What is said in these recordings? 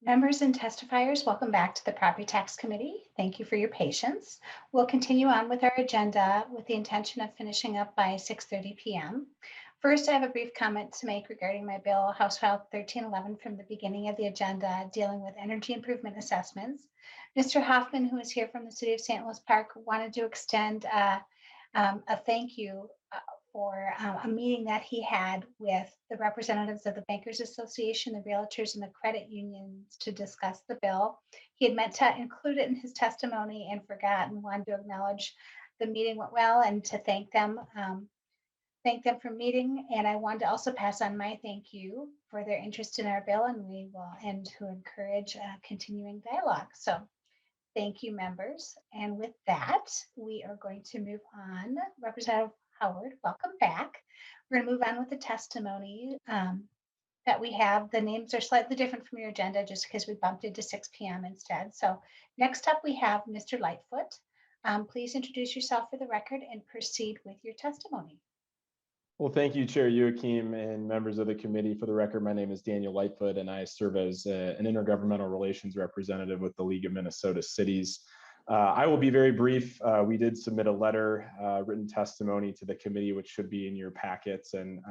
Members and testifiers, welcome back to the Property Tax Committee. Thank you for your patience. We'll continue on with our agenda with the intention of finishing up by 6:30 p.m. First, I have a brief comment to make regarding my bill, House File 1311, from the beginning of the agenda, dealing with energy improvement assessments. Mr. Hoffman, who is here from the City of St. Louis Park, wanted to extend a thank you for a meeting that he had with the representatives of the Bankers Association, the Realtors, and the credit unions to discuss the bill. He had meant to include it in his testimony and forgot, and wanted to acknowledge the meeting went well and to thank them for meeting. And I wanted to also pass on my thank you for their interest in our bill, and to encourage continuing dialogue. So thank you, members. And with that, we are going to move on. Representative Howard, welcome back. We're going to move on with the testimony that we have. The names are slightly different from your agenda just because we bumped it to 6 p.m. instead. So next up, we have Mr. Lightfoot. Please introduce yourself for the record and proceed with your testimony. Well, thank you, Chair Joachim and members of the committee. For the record, my name is Daniel Lightfoot, and I serve as an intergovernmental relations representative with the League of Minnesota Cities. I will be very brief. We did submit a letter, written testimony to the committee, which should be in your packets and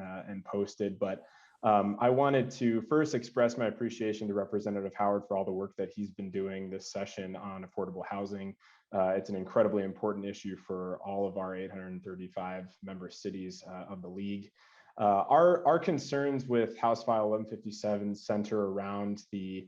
posted. But I wanted to first express my appreciation to Representative Howard for all the work that he's been doing this session on affordable housing. It's an incredibly important issue for all of our 835 member cities of the League. Our concerns with House File 1157 center around the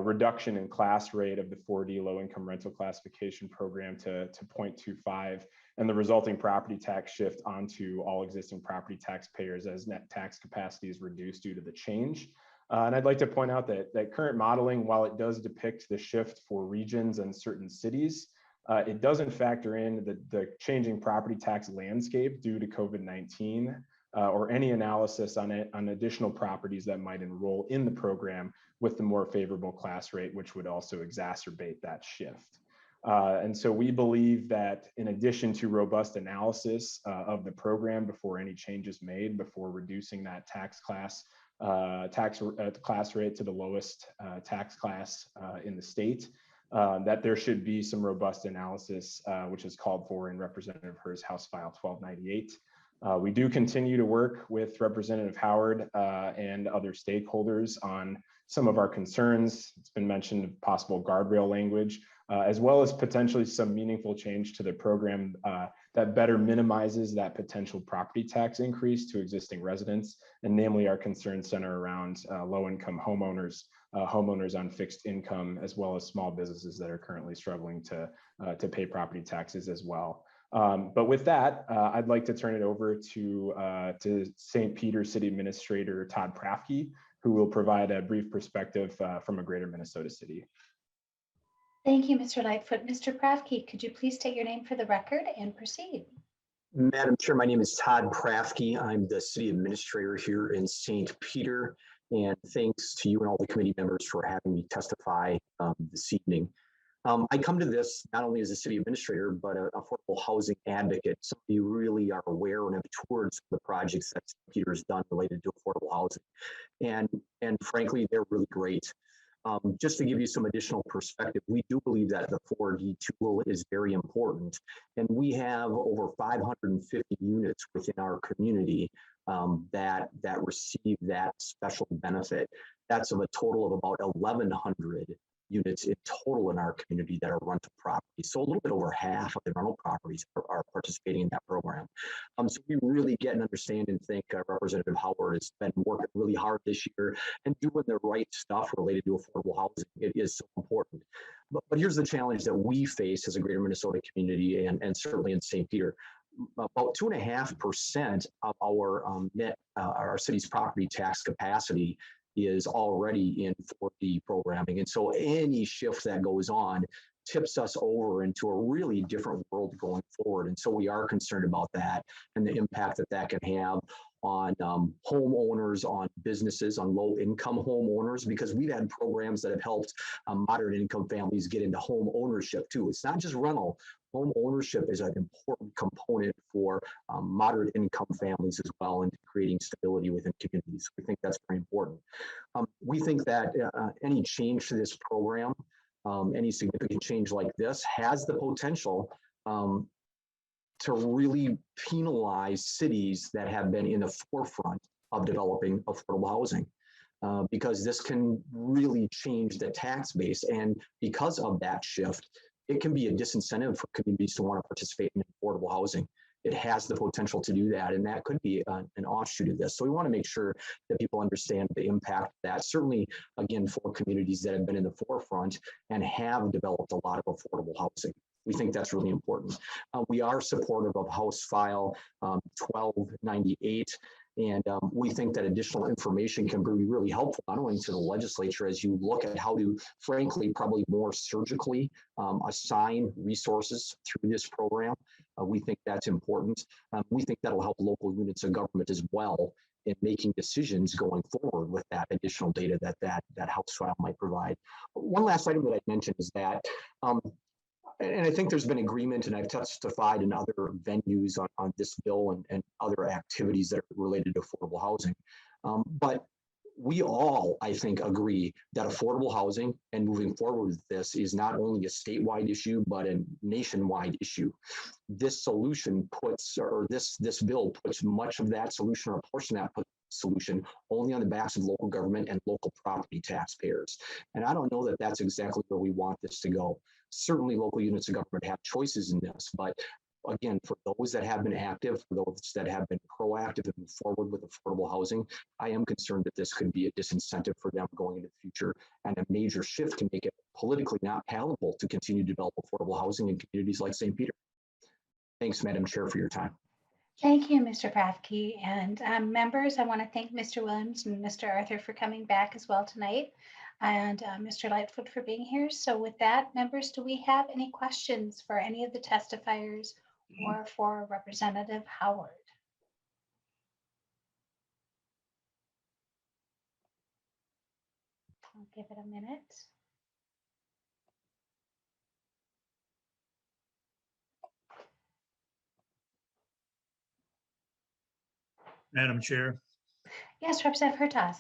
reduction in class rate of the 4D low-income rental classification program to 0.25, and the resulting property tax shift onto all existing property taxpayers as net tax capacity is reduced due to the change. And I'd like to point out that current modeling, while it does depict the shift for regions and certain cities, it doesn't factor in the changing property tax landscape due to COVID-19. Or any analysis on additional properties that might enroll in the program with the more favorable class rate, which would also exacerbate that shift. And so we believe that in addition to robust analysis of the program before any changes made, before reducing that class rate to the lowest tax class in the state, that there should be some robust analysis, which is called for in Representative Herr's House File 1298. We do continue to work with Representative Howard and other stakeholders on some of our concerns. It's been mentioned possible guardrail language, as well as potentially some meaningful change to the program that better minimizes that potential property tax increase to existing residents, and namely our concerns center around low-income homeowners, homeowners on fixed income, as well as small businesses that are currently struggling to pay property taxes as well. But with that, I'd like to turn it over to St. Peter City Administrator Todd Prafke, who will provide a brief perspective from a greater Minnesota city. Thank you, Mr. Lightfoot. Mr. Prafke, could you please state your name for the record and proceed? Madam Chair, my name is Todd Prafke. I'm the City Administrator here in St. Peter, and thanks to you and all the committee members for having me testify this evening. I come to this not only as a city administrator, but an affordable housing advocate. So you really are aware and have toured some of the projects that St. Peter has done related to affordable housing. And frankly, they're really great. Just to give you some additional perspective, we do believe that the 4D tool is very important. And we have over 550 units within our community that receive that special benefit. That's of a total of about 1,100 units in total in our community that are rental properties. So a little bit over half of the rental properties are participating in that program. So we really get and understand and think Representative Howard has been working really hard this year and doing the right stuff related to affordable housing. It is so important. But here's the challenge that we face as a greater Minnesota community and certainly in St. Peter. About 2.5% of our city's property tax capacity is already in 4D programming. And so any shift that goes on tips us over into a really different world going forward. And so we are concerned about that and the impact that that can have on homeowners, on businesses, on low-income homeowners, because we've had programs that have helped moderate income families get into home ownership too. It's not just rental, home ownership is an important component for moderate income families as well, and creating stability within communities. We think that's very important. We think that any change to this program, any significant change like this, has the potential to really penalize cities that have been in the forefront of developing affordable housing. Because this can really change the tax base. And because of that shift, it can be a disincentive for communities to want to participate in affordable housing. It has the potential to do that, and that could be an offshoot of this. So we want to make sure that people understand the impact of that, certainly, again, for communities that have been in the forefront and have developed a lot of affordable housing. We think that's really important. We are supportive of House File 1298. And we think that additional information can be really helpful, not only to the legislature as you look at how to, frankly, probably more surgically assign resources through this program. We think that's important. We think that'll help local units of government as well in making decisions going forward with that additional data that House File might provide. One last item that I'd mention is that and I think there's been agreement, and I've testified in other venues on this bill and other activities that are related to affordable housing. But we all, I think, agree that affordable housing and moving forward with this is not only a statewide issue, but a nationwide issue. This solution puts, or this bill puts much of that solution, or a portion of that solution, only on the backs of local government and local property taxpayers. And I don't know that that's exactly where we want this to go. Certainly local units of government have choices in this, but again, for those that have been active, for those that have been proactive and move forward with affordable housing, I am concerned that this could be a disincentive for them going into the future, and a major shift can make it politically not palatable to continue to develop affordable housing in communities like St. Peter. Thanks, Madam Chair, for your time. Thank you, Mr. Prafke. And members, I want to thank Mr. Williams and Mr. Arthur for coming back as well tonight, and Mr. Lightfoot for being here. So with that, members, do we have any questions for any of the testifiers or for Representative Howard? I'll give it a minute. Madam Chair. Yes, Representative Hurtas.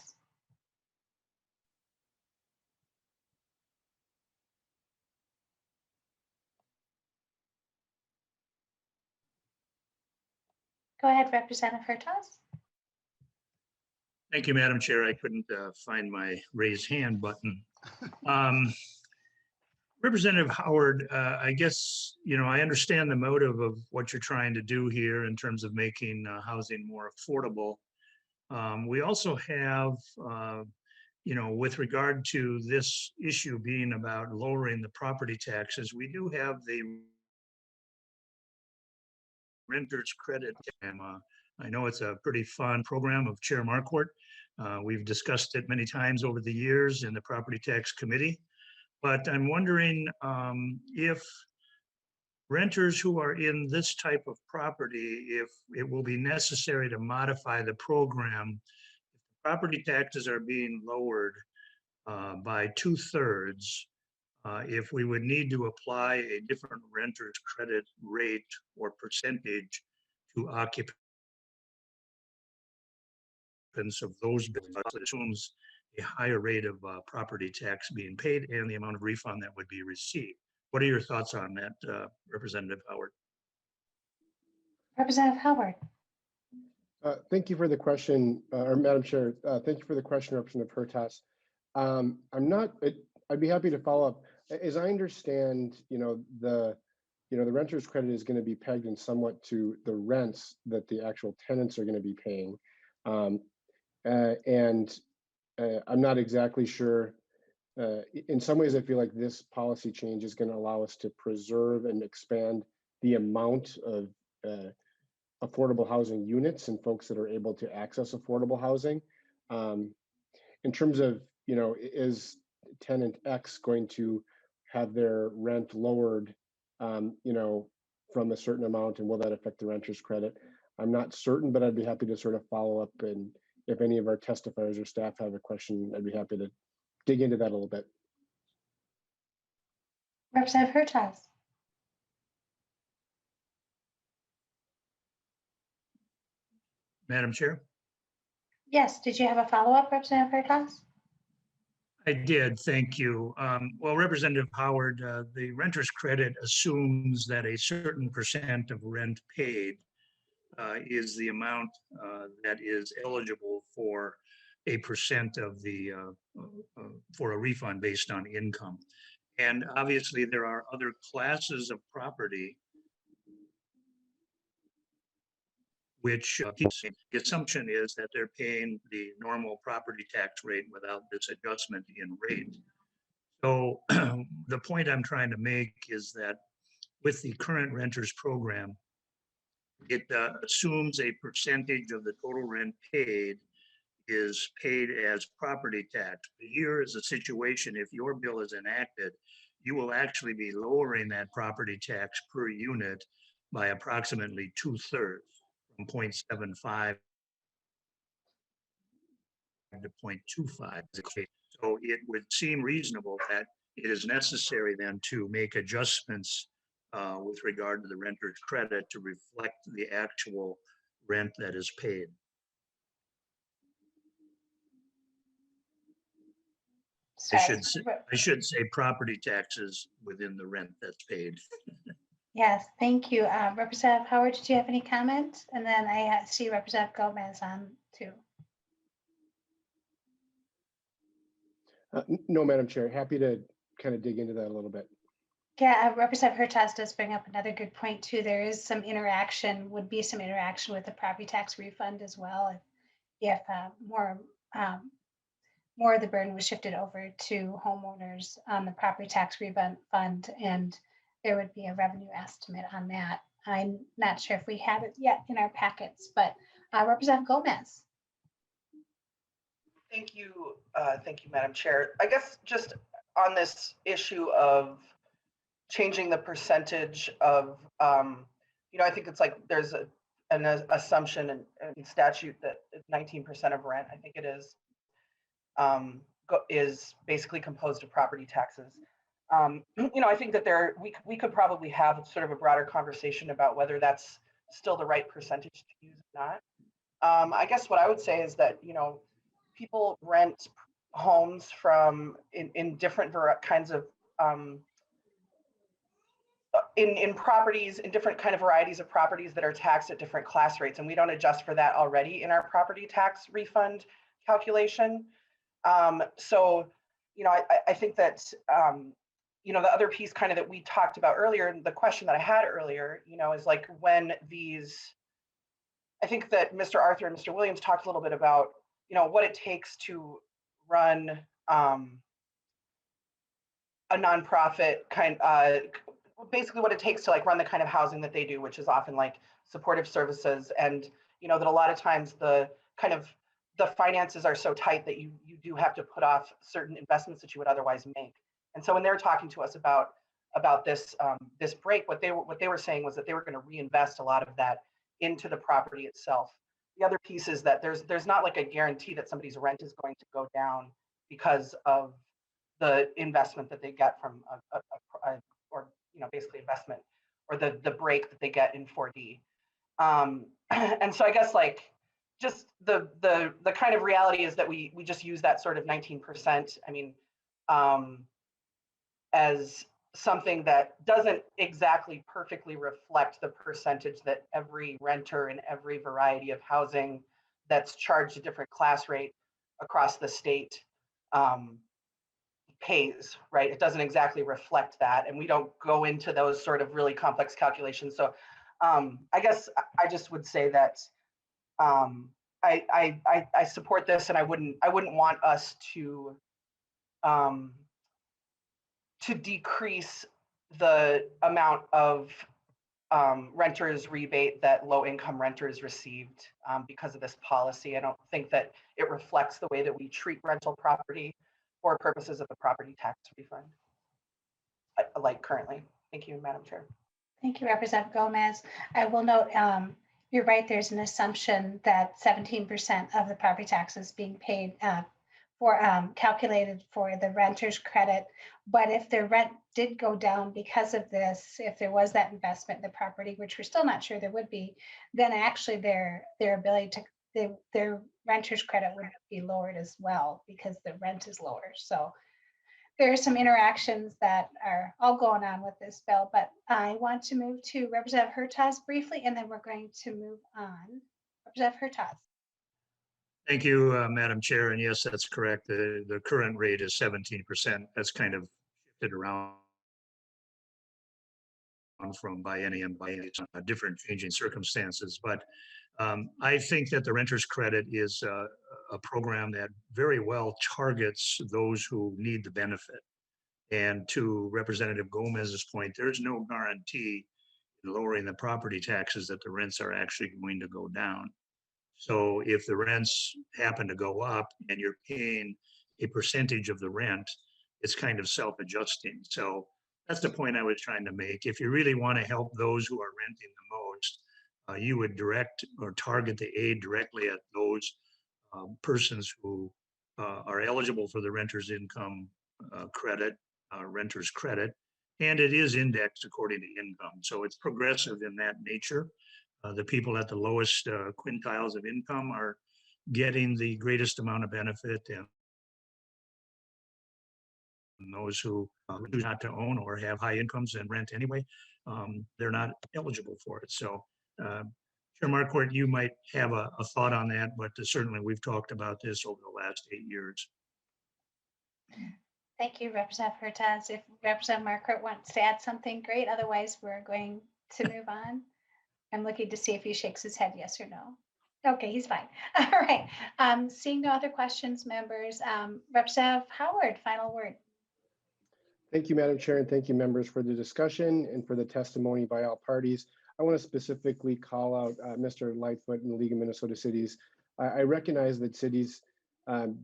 Go ahead, Representative Hurtas. Thank you, Madam Chair. I couldn't find my raise hand button. Representative Howard, I guess, I understand the motive of what you're trying to do here in terms of making housing more affordable. We also have, with regard to this issue being about lowering the property taxes, we do have the renter's credit. I know it's a pretty fun program of Chair Marquardt. We've discussed it many times over the years in the Property Tax Committee, but I'm wondering if renters who are in this type of property, if it will be necessary to modify the program. If the property taxes are being lowered by 2/3, if we would need to apply a different renter's credit rate or percentage to occupants of those buildings, it assumes a higher rate of property tax being paid and the amount of refund that would be received. What are your thoughts on that, Representative Howard? Representative Howard. Thank you for the question, or Madam Chair. Thank you for the question, Representative Hurtas. I'd be happy to follow up. As I understand, the renter's credit is going to be pegged in somewhat to the rents that the actual tenants are going to be paying, and I'm not exactly sure. In some ways, I feel like this policy change is going to allow us to preserve and expand the amount of affordable housing units and folks that are able to access affordable housing. In terms of, is tenant X going to have their rent lowered, from a certain amount, and will that affect the renter's credit? I'm not certain, but I'd be happy to sort of follow up, and if any of our testifiers or staff have a question, I'd be happy to dig into that a little bit. Representative Hurtas. Madam Chair? Yes, did you have a follow-up, Representative Hertaus? I did, thank you. Well, Representative Howard, the renter's credit assumes that a certain percent of rent paid is the amount that is eligible for a percent of the, for a refund based on income. And obviously there are other classes of property which the assumption is that they're paying the normal property tax rate without this adjustment in rate. So the point I'm trying to make is that with the current renters program, it assumes a percentage of the total rent paid is paid as property tax. Here is a situation, if your bill is enacted, you will actually be lowering that property tax per unit by approximately 2/3, from 0.75 to 0.25. So it would seem reasonable that it is necessary then to make adjustments with regard to the renter's credit to reflect the actual rent that is paid. I should say property taxes within the rent that's paid. Yes, thank you. Representative Howard, did you have any comments? And then I see Representative Gomez on too. No, Madam Chair, happy to kind of dig into that a little bit. Yeah, Representative Hertaus does bring up another good point too. There is some interaction, would be some interaction with the property tax refund as well if more of the burden was shifted over to homeowners on the property tax refund fund, and there would be a revenue estimate on that. I'm not sure if we have it yet in our packets, but Representative Gomez. Thank you, Madam Chair. I guess just on this issue of changing the percentage of, I think it's like there's an assumption in statute that 19% of rent, I think it is basically composed of property taxes. I think that we could probably have sort of a broader conversation about whether that's still the right percentage to use or not. I guess what I would say is that, people rent homes from in different kinds of in properties, in different kind of varieties of properties that are taxed at different class rates, and we don't adjust for that already in our property tax refund calculation. So, I think that the other piece kind of that we talked about earlier, and the question that I had earlier, is like when I think that Mr. Arthur and Mr. Williams talked a little bit about, what it takes to run a nonprofit basically what it takes to like run the kind of housing that they do, which is often like supportive services. And, that a lot of times the finances are so tight that you do have to put off certain investments that you would otherwise make. And so when they were talking to us about this this break, what they were saying was that they were going to reinvest a lot of that into the property itself. The other piece is that there's not like a guarantee that somebody's rent is going to go down because of the investment that they get from basically investment or the break that they get in 4D. And so I guess like just the kind of reality is that we just use that sort of 19%. I mean, as something that doesn't exactly perfectly reflect the percentage that every renter in every variety of housing that's charged a different class rate across the state pays, right? It doesn't exactly reflect that. And we don't go into those sort of really complex calculations. So I guess I just would say that I support this, and I wouldn't want us to decrease the amount of renters rebate that low income renters received because of this policy. I don't think that it reflects the way that we treat rental property for purposes of the property tax refund, like currently. Thank you, Madam Chair. Thank you, Representative Gomez. I will note, you're right, there's an assumption that 17% of the property taxes being paid calculated for the renter's credit. But if their rent did go down because of this, if there was that investment in the property, which we're still not sure there would be, then actually their ability their renter's credit would be lowered as well because the rent is lower. So there are some interactions that are all going on with this bill, but I want to move to Representative Hertaus briefly, and then we're going to move on. Representative Hertaus. Thank you, Madam Chair. And yes, that's correct. The current rate is 17%. That's kind of shifted around from biennium different changing circumstances. But I think that the renter's credit is a program that very well targets those who need the benefit. And to Representative Gomez's point, there's no guarantee in lowering the property taxes that the rents are actually going to go down. So if the rents happen to go up and you're paying a percentage of the rent, it's kind of self-adjusting. So that's the point I was trying to make. If you really want to help those who are renting the most, you would direct or target the aid directly at those persons who are eligible for the renter's income credit, renter's credit, and it is indexed according to income. So it's progressive in that nature. The people at the lowest quintiles of income are getting the greatest amount of benefit, and those who choose not to own or have high incomes and rent anyway, they're not eligible for it. So Chair Marquardt, you might have a thought on that, but certainly we've talked about this over the last 8 years. Thank you, Representative Hertaus. If Representative Marquardt wants to add something, great. Otherwise, we're going to move on. I'm looking to see if he shakes his head yes or no. Okay, he's fine. All right. Seeing no other questions, members. Representative Howard, final word. Thank you, Madam Chair, and thank you, members, for the discussion and for the testimony by all parties. I want to specifically call out Mr. Lightfoot and the League of Minnesota Cities. I recognize that cities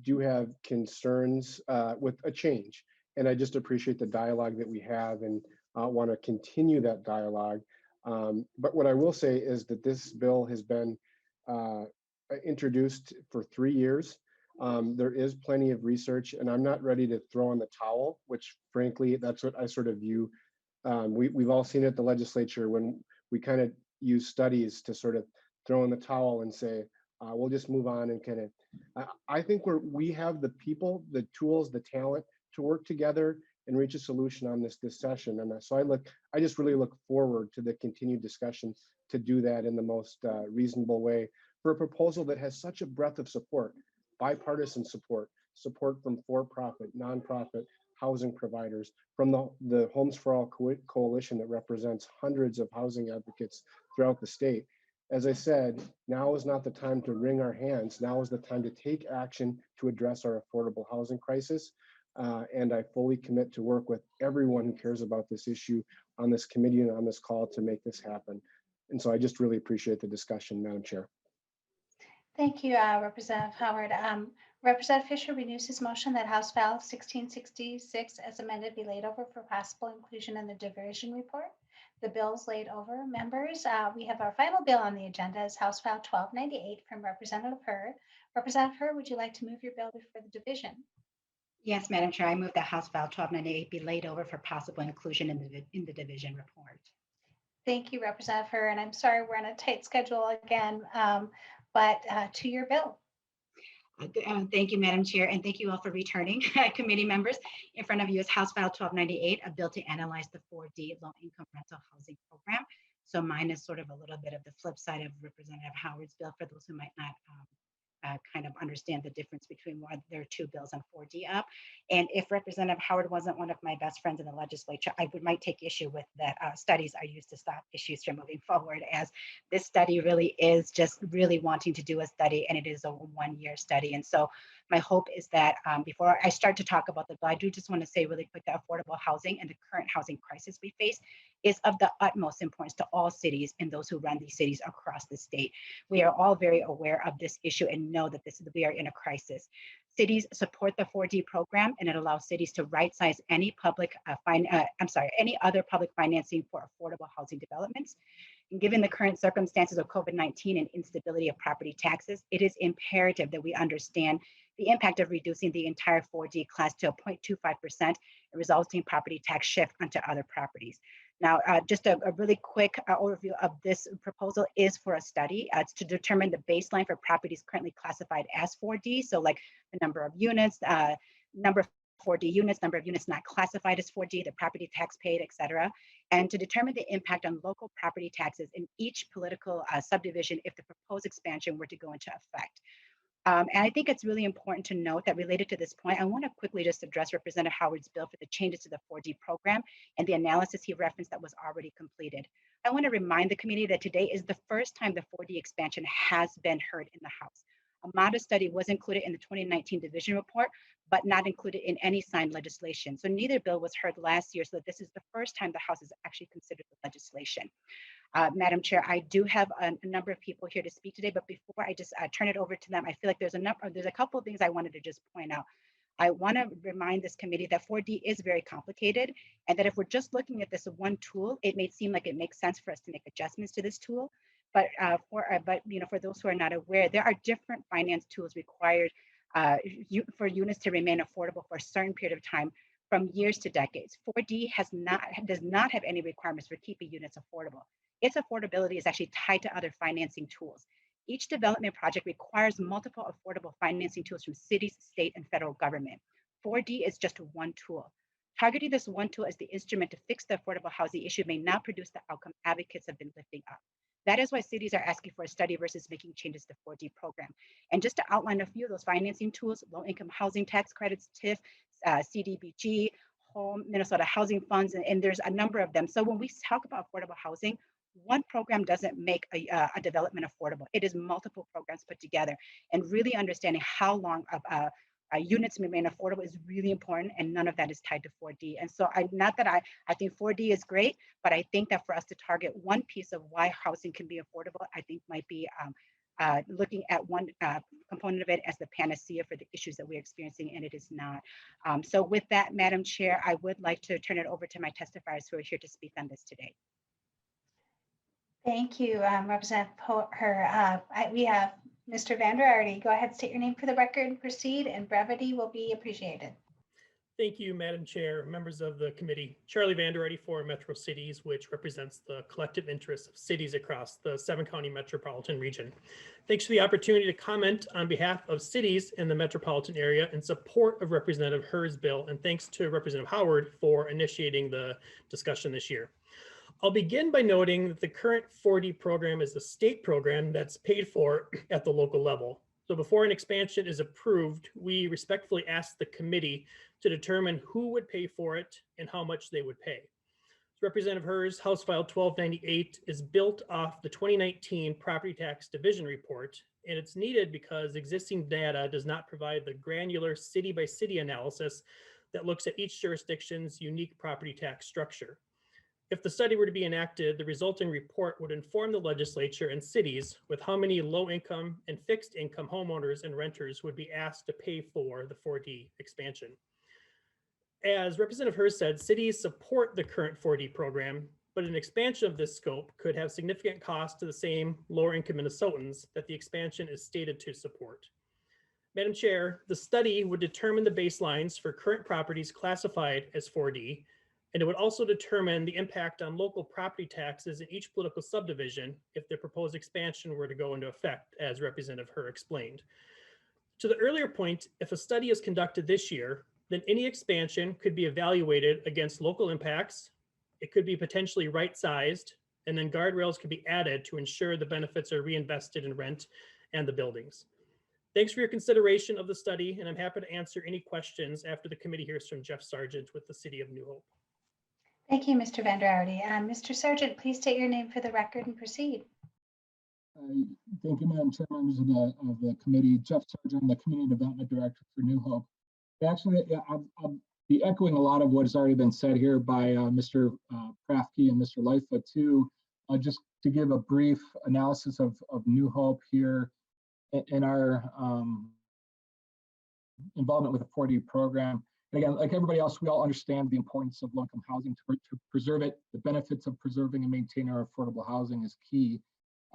do have concerns with a change, and I just appreciate the dialogue that we have and want to continue that dialogue. But what I will say is that this bill has been introduced for 3 years. There is plenty of research, and I'm not ready to throw in the towel, which frankly, that's what I sort of view. We've all seen it at the legislature when we kind of use studies to sort of throw in the towel and say, we'll just move on and kind of, I think we have the people, the tools, the talent to work together and reach a solution on this session. And so I just really look forward to the continued discussion to do that in the most reasonable way for a proposal that has such a breadth of support, bipartisan support from for-profit, nonprofit housing providers, from the Homes for All coalition that represents hundreds of housing advocates throughout the state. As I said, now is not the time to wring our hands. Now is the time to take action to address our affordable housing crisis. And I fully commit to work with everyone who cares about this issue on this committee and on this call to make this happen. And so I just really appreciate the discussion, Madam Chair. Thank you, Representative Howard. Representative Fisher renews his motion that House File 1666 as amended be laid over for possible inclusion in the diversion report. The bill's laid over. Members, we have our final bill on the agenda is House File 1298 from Representative Hurd. Representative Hurd, would you like to move your bill before the division? Yes, Madam Chair, I move that House File 1298 be laid over for possible inclusion in the division report. Thank you, Representative Hurd, and I'm sorry we're on a tight schedule again, but to your bill. Thank you, Madam Chair, and thank you all for returning. Committee members, in front of you is House File 1298, a bill to analyze the 4D low-income rental housing program. So mine is sort of a little bit of the flip side of Representative Howard's bill for those who might not kind of understand the difference between why there are two bills on 4D up. And if Representative Howard wasn't one of my best friends in the legislature, I might take issue with that studies are used to stop issues from moving forward, as this study really is just really wanting to do a study, and it is a one-year study. And so my hope is that before I start to talk about the bill, I do just want to say really quick that affordable housing and the current housing crisis we face is of the utmost importance to all cities and those who run these cities across the state. We are all very aware of this issue and know that we are in a crisis. Cities support the 4D program, and it allows cities to right-size any any other public financing for affordable housing developments. And given the current circumstances of COVID-19 and instability of property taxes, it is imperative that we understand the impact of reducing the entire 4D class to a 0.25% and resulting property tax shift onto other properties. Now, just a really quick overview of this proposal is for a study. It's to determine the baseline for properties currently classified as 4D. So like the number of units, number of 4D units, number of units not classified as 4D, the property tax paid, et cetera. And to determine the impact on local property taxes in each political subdivision if the proposed expansion were to go into effect. And I think it's really important to note that related to this point, I want to quickly just address Representative Howard's bill for the changes to the 4D program and the analysis he referenced that was already completed. I want to remind the committee that today is the first time the 4D expansion has been heard in the House. A modest study was included in the 2019 division report, but not included in any signed legislation. So neither bill was heard last year, so this is the first time the House has actually considered the legislation. Madam Chair, I do have a number of people here to speak today, but before I just turn it over to them, I feel like there's a couple of things I wanted to just point out. I want to remind this committee that 4D is very complicated, and that if we're just looking at this one tool, it may seem like it makes sense for us to make adjustments to this tool. But for those who are not aware, there are different finance tools required for units to remain affordable for a certain period of time, from years to decades. 4D does not have any requirements for keeping units affordable. Its affordability is actually tied to other financing tools. Each development project requires multiple affordable financing tools from cities, state, and federal government. 4D is just one tool. Targeting this one tool as the instrument to fix the affordable housing issue may not produce the outcome advocates have been lifting up. That is why cities are asking for a study versus making changes to the 4D program. And just to outline a few of those financing tools: low-income housing tax credits, TIF, CDBG, Home, Minnesota Housing Funds, and there's a number of them. So when we talk about affordable housing, one program doesn't make a development affordable. It is multiple programs put together, and really understanding how long units remain affordable is really important, and none of that is tied to 4D. And so I think 4D is great, but I think that for us to target one piece of why housing can be affordable, I think might be looking at one component of it as the panacea for the issues that we're experiencing, and it is not. So with that, Madam Chair, I would like to turn it over to my testifiers who are here to speak on this today. Thank you, Representative Poher. We have Mr. Vander Aarde. Go ahead, state your name for the record and proceed, and brevity will be appreciated. Thank you, Madam Chair, members of the committee. Charlie Vander Aarde for Metro Cities, which represents the collective interests of cities across the 7-county metropolitan region. Thanks for the opportunity to comment on behalf of cities in the metropolitan area in support of Representative Herr's bill, and thanks to Representative Howard for initiating the discussion this year. I'll begin by noting that the current 4D program is a state program that's paid for at the local level. So before an expansion is approved, we respectfully ask the committee to determine who would pay for it and how much they would pay. Representative Herr's House File 1298 is built off the 2019 Property Tax Division Report, and it's needed because existing data does not provide the granular city-by-city analysis that looks at each jurisdiction's unique property tax structure. If the study were to be enacted, the resulting report would inform the legislature and cities with how many low-income and fixed-income homeowners and renters would be asked to pay for the 4D expansion. As Representative Herr said, cities support the current 4D program, but an expansion of this scope could have significant costs to the same lower-income Minnesotans that the expansion is stated to support. Madam Chair, the study would determine the baselines for current properties classified as 4D, and it would also determine the impact on local property taxes in each political subdivision if the proposed expansion were to go into effect, as Representative Herr explained. To the earlier point, if a study is conducted this year, then any expansion could be evaluated against local impacts. It could be potentially right-sized, and then guardrails could be added to ensure the benefits are reinvested in rent and the buildings. Thanks for your consideration of the study, and I'm happy to answer any questions after the committee hears from Jeff Sargent with the City of New Hope. Thank you, Mr. Vander Aarde. Mr. Sargent, please state your name for the record and proceed. Thank you, Madam Chair, members of the committee. Jeff Sargent, the Community Development Director for New Hope. Actually, I'll be echoing a lot of what has already been said here by Mr. Prafke and Mr. Lightfoot too. Just to give a brief analysis of New Hope here in our involvement with the 4D program. And again, like everybody else, we all understand the importance of low-income housing to preserve it. The benefits of preserving and maintaining our affordable housing is key.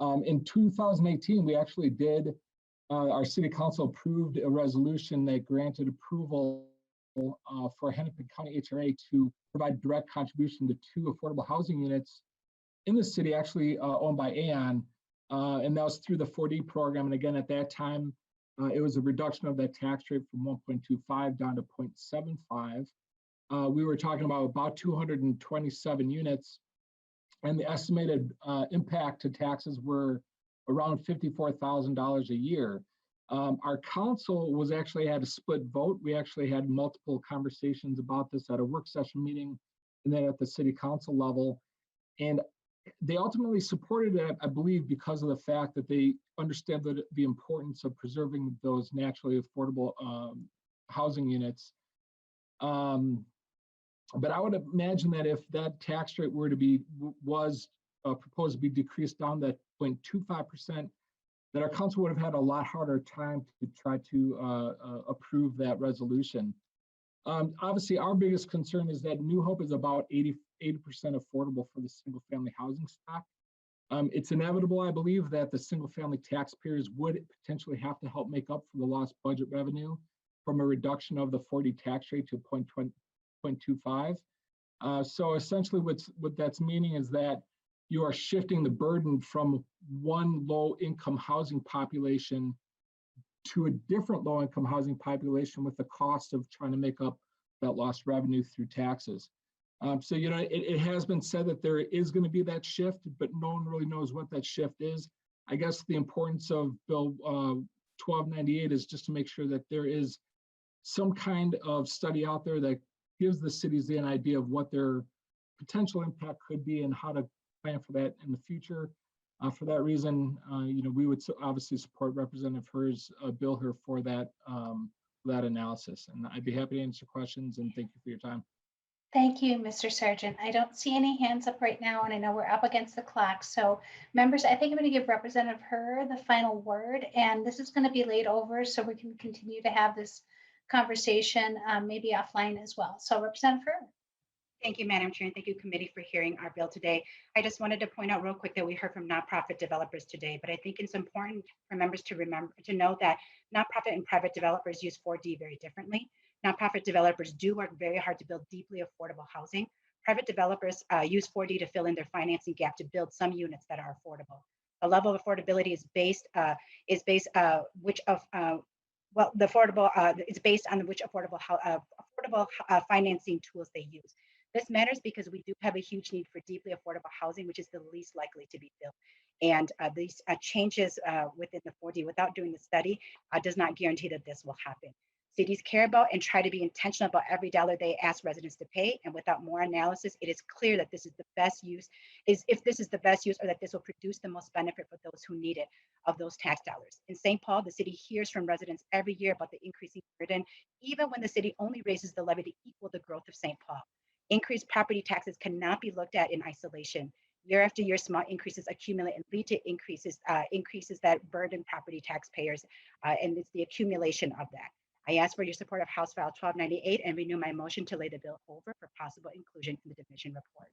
In 2018, we actually did, our city council approved a resolution that granted approval for Hennepin County HRA to provide direct contribution to 2 affordable housing units in the city, actually owned by Aon, and that was through the 4D program. And again, at that time, it was a reduction of that tax rate from 1.25 down to 0.75. We were talking about 227 units, and the estimated impact to taxes were around $54,000 a year. Our council was actually had a split vote. We actually had multiple conversations about this at a work session meeting and then at the city council level. And they ultimately supported it, I believe, because of the fact that they understand the importance of preserving those naturally affordable housing units. But I would imagine that if that tax rate were to be proposed to be decreased down to 0.25%, that our council would have had a lot harder time to try to approve that resolution. Obviously, our biggest concern is that New Hope is about 80% affordable for the single family housing stock. It's inevitable, I believe, that the single family taxpayers would potentially have to help make up for the lost budget revenue from a reduction of the 4D tax rate to 0.25. So essentially what that's meaning is that you are shifting the burden from one low income housing population to a different low income housing population with the cost of trying to make up that lost revenue through taxes. So, you know, it has been said that there is going to be that shift, but no one really knows what that shift is. I guess the importance of Bill 1298 is just to make sure that there is some kind of study out there that gives the cities an idea of what their potential impact could be and how to plan for that in the future. For that reason, you know, we would obviously support Representative Herr's bill here for that analysis. And I'd be happy to answer questions, and thank you for your time. Thank you, Mr. Sargent. I don't see any hands up right now, and I know we're up against the clock. So members, I think I'm going to give Representative Herr the final word, and this is going to be laid over so we can continue to have this conversation maybe offline as well. So Representative Herr. Thank you, Madam Chair, and thank you, committee, for hearing our bill today. I just wanted to point out real quick that we heard from nonprofit developers today, but I think it's important for members to know that nonprofit and private developers use 4D very differently. Nonprofit developers do work very hard to build deeply affordable housing. Private developers use 4D to fill in their financing gap to build some units that are affordable. The level of affordability is based on which affordable financing tools they use. This matters because we do have a huge need for deeply affordable housing, which is the least likely to be built. And these changes within the 4D without doing the study does not guarantee that this will happen. Cities care about and try to be intentional about every dollar they ask residents to pay. And without more analysis, it is clear that this is the best use, if this is the best use, or that this will produce the most benefit for those who need it of those tax dollars. In St. Paul, the city hears from residents every year about the increasing burden, even when the city only raises the levy to equal the growth of St. Paul. Increased property taxes cannot be looked at in isolation. Year after year, small increases accumulate and lead to increases that burden property taxpayers, and it's the accumulation of that. I ask for your support of House File 1298 and renew my motion to lay the bill over for possible inclusion in the division report.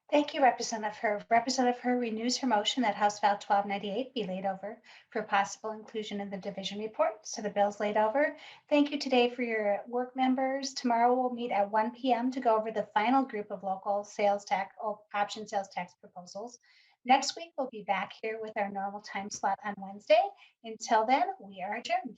Thank you, Representative Herr. Representative Herr renews her motion that House File 1298 be laid over for possible inclusion in the division report. So the bill's laid over. Thank you today for your work, members. Tomorrow we'll meet at 1 p.m. to go over the final group of local sales tax, option sales tax proposals. Next week, we'll be back here with our normal time slot on Wednesday. Until then, we are adjourned.